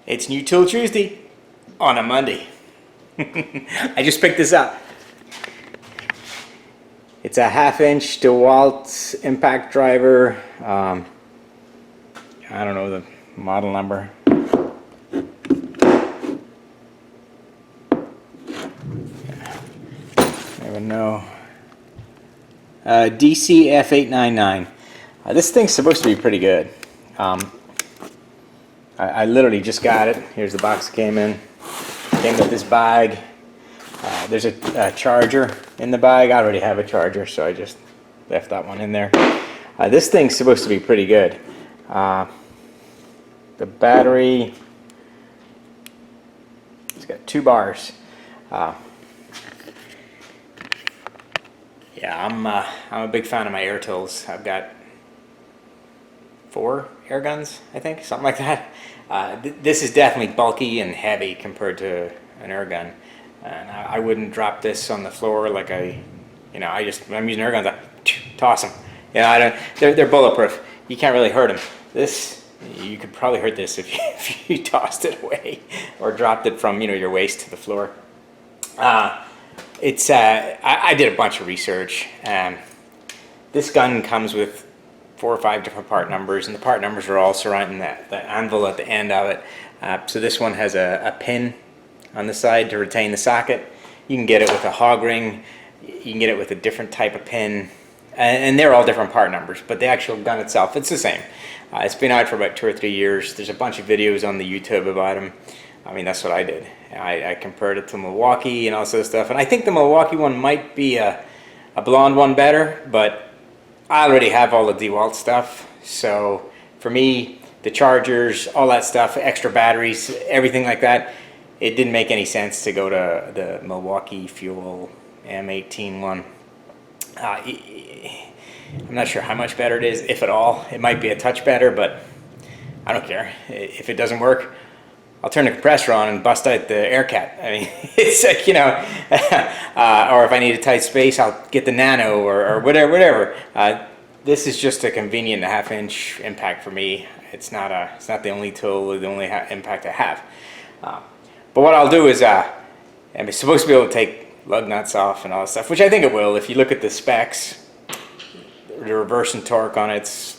It's New Tool Tuesday on a Monday. I just picked this up. It's a 1/2-inch Dewalt impact driver. I don't know the model number. Never know. DCF899. This thing's supposed to be pretty good. I literally just got it. Here's the box it came in. Came with this bag. There's a charger in the bag. I already have a charger, so I just left that one in there. This thing's supposed to be pretty good. The battery, it's got 2 bars. Yeah, I'm a big fan of my air tools. I've got 4 air guns, I think, something like that. This is definitely bulky and heavy compared to an air gun, and I wouldn't drop this on the floor like when I'm using air guns, I toss them. They're bulletproof. You can't really hurt them. This, you could probably hurt this if you tossed it away or dropped it from your waist to the floor. I did a bunch of research. This gun comes with 4 or 5 different part numbers, and the part numbers are all surrounding the anvil at the end of it. So this one has a pin on the side to retain the socket. You can get it with a hog ring, you can get it with a different type of pin, and they're all different part numbers, but the actual gun itself, it's the same. It's been out for about 2 or 3 years. There's a bunch of videos on the YouTube about them. I mean, that's what I did. I compared it to Milwaukee and all sort of stuff, and I think the Milwaukee one might be a blonde one better, but I already have all the Dewalt stuff, so for me, the chargers, all that stuff, extra batteries, everything like that, it didn't make any sense to go to the Milwaukee Fuel M18 one. I'm not sure how much better it is, if at all. It might be a touch better, but I don't care. If it doesn't work, I'll turn the compressor on and bust out the air cap. I mean, it's like, or if I need a tight space, I'll get the Nano or whatever. This is just a convenient 1/2-inch impact for me. It's not the only tool or the only impact I have. But what I'll do is, I'm supposed to be able to take lug nuts off and all that stuff, which I think it will. If you look at the specs, the reverse and torque on it's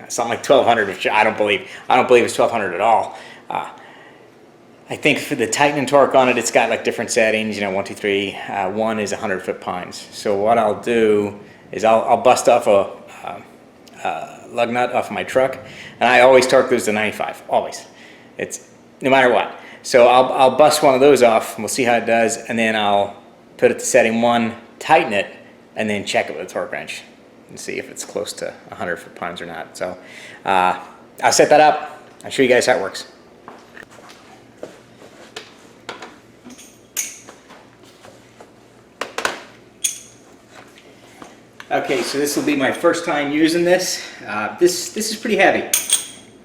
something like 1200, which I don't believe it's 1200 at all. I think for the tightening torque on it, it's got like different settings, 1, 2, 3. 1 is 100 foot-pounds. So what I'll do is I'll bust off a lug nut off my truck, and I always torque those to 95, always. It's no matter what. So I'll bust one of those off, and we'll see how it does, and then I'll put it to setting 1, tighten it, and then check it with a torque wrench and see if it's close to 100 foot-pounds or not. So I'll set that up. I'll show you guys how it works. Okay, so this will be my first time using this. This is pretty heavy.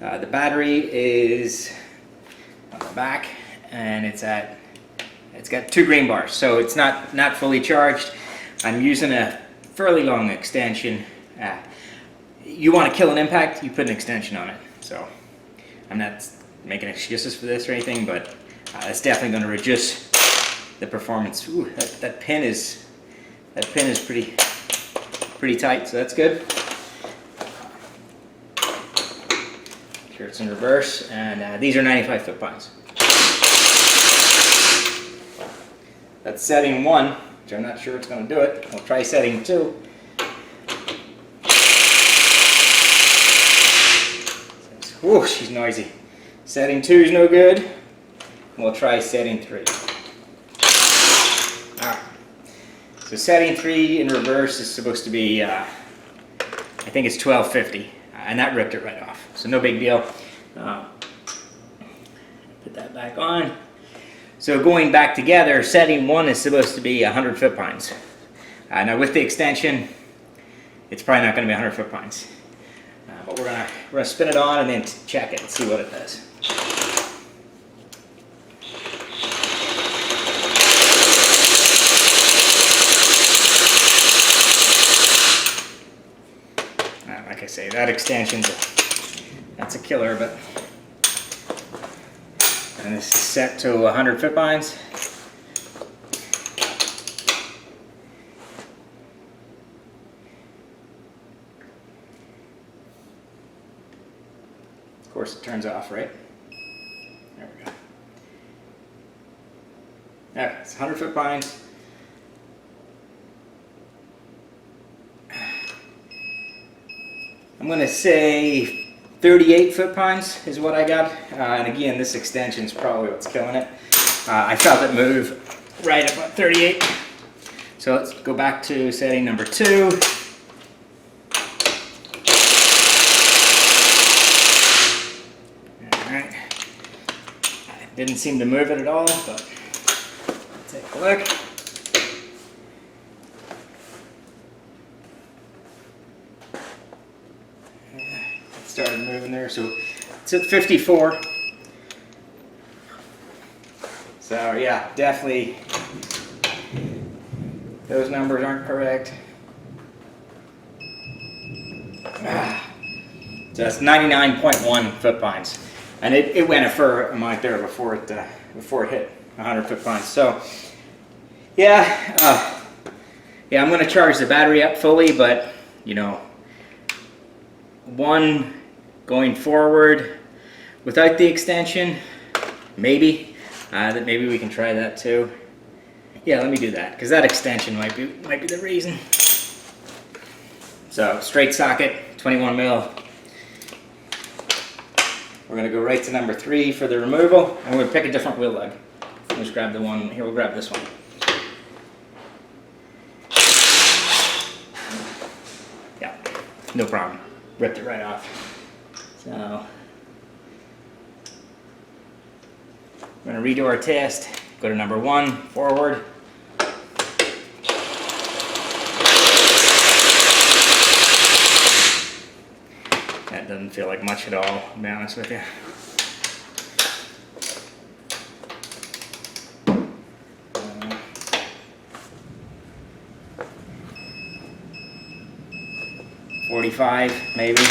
The battery is on the back, and it's got 2 green bars, so it's not fully charged. I'm using a fairly long extension. You want to kill an impact, you put an extension on it. So I'm not making excuses for this or anything, but it's definitely going to reduce the performance. Ooh, that pin is pretty tight, so that's good. Here it's in reverse, and these are 95 foot-pounds. That's setting 1, which I'm not sure it's going to do it. I'll try setting 2. Whoa, she's noisy. Setting 2 is no good. We'll try setting 3. Alright. So setting 3 in reverse is supposed to be, I think it's 1250, and that ripped it right off. So no big deal. Put that back on. So going back together, setting 1 is supposed to be 100 foot-pounds. Now with the extension, it's probably not going to be 100 foot-pounds. But we're gonna spin it on and then check it and see what it does. Like I say, that extension's that's a killer, but And this is set to 100 foot-pounds. Of course it turns off, right? There we go. Alright, it's 100 foot-pounds. I'm going to say 38 foot-pounds is what I got. And again, this extension is probably what's killing it. I felt it move right about 38. So let's go back to setting number 2. Alright. Didn't seem to move it at all, but take a look. Started moving there, so it's at 54. So yeah, definitely those numbers aren't correct. So that's 99.1 foot-pounds, and it went a fair amount there before it hit 100 foot-pounds. So yeah, I'm going to charge the battery up fully, but you know, going forward without the extension, maybe maybe we can try that too. Yeah, let me do that, because that extension might be the reason. So straight socket, 21 mil. We're going to go right to number 3 for the removal, and we're going to pick a different wheel lug. We'll just grab the one here. We'll grab this one. Yeah, no problem. Ripped it right off. So we're going to redo our test. Go to number 1, forward. That doesn't feel like much at all, to be honest with you. $45 maybe.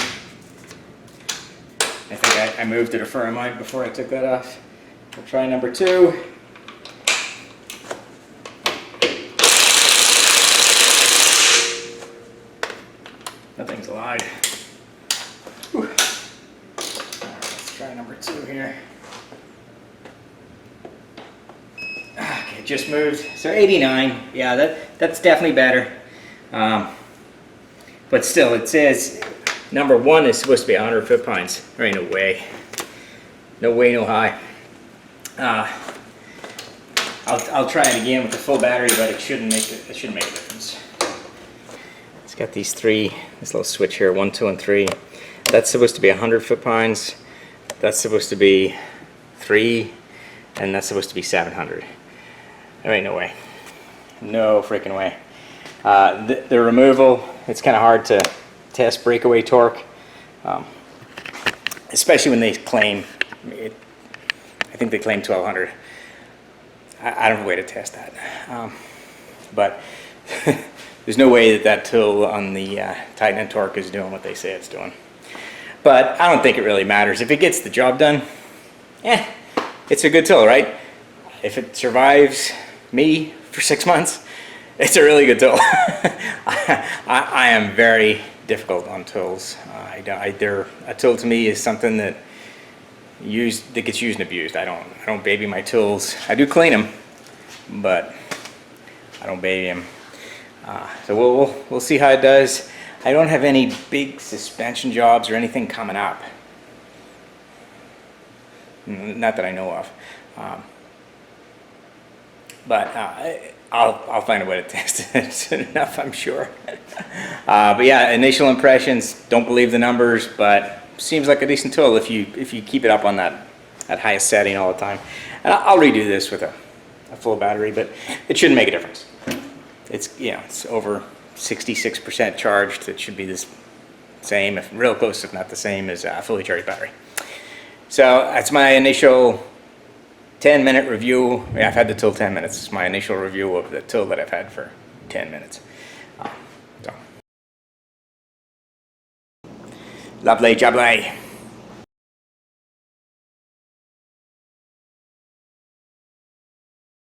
I think I moved it a fair amount before I took that off. We'll try number 2. Nothing's allowed. Whew. All right, let's try number 2 here. Okay, just moved. So 89. Yeah, that's definitely better. But still, it says number 1 is supposed to be 100 foot-pounds. There ain't no way. No way, no high. I'll try it again with the full battery, but it shouldn't make a difference. It's got these 3, this little switch here, 1, 2, and 3. That's supposed to be 100 foot-pounds. That's supposed to be 3, and that's supposed to be 700. There ain't no way. No freaking way. The removal, it's kind of hard to test breakaway torque, especially when they claim it. I think they claim 1200. I don't have a way to test that, but there's no way that tool on the Titan and Torque is doing what they say it's doing. But I don't think it really matters. If it gets the job done, it's a good tool, right? If it survives me for 6 months, it's a really good tool. I am very difficult on tools. A tool to me is something that gets used and abused. I don't baby my tools. I do clean them, but I don't baby them. So we'll see how it does. I don't have any big suspension jobs or anything coming up. Not that I know of. But I'll find a way to test it soon enough, I'm sure. But yeah, initial impressions, don't believe the numbers, but seems like a decent tool if you keep it up on that highest setting all the time. And I'll redo this with a full battery, but it shouldn't make a difference. It's over 66% charged. It should be the same, if real close, if not the same as a fully charged battery. So that's my initial 10-minute review. I've had the tool 10 minutes. It's my initial review of the tool that I've had for 10 minutes. Lovely, jubbly.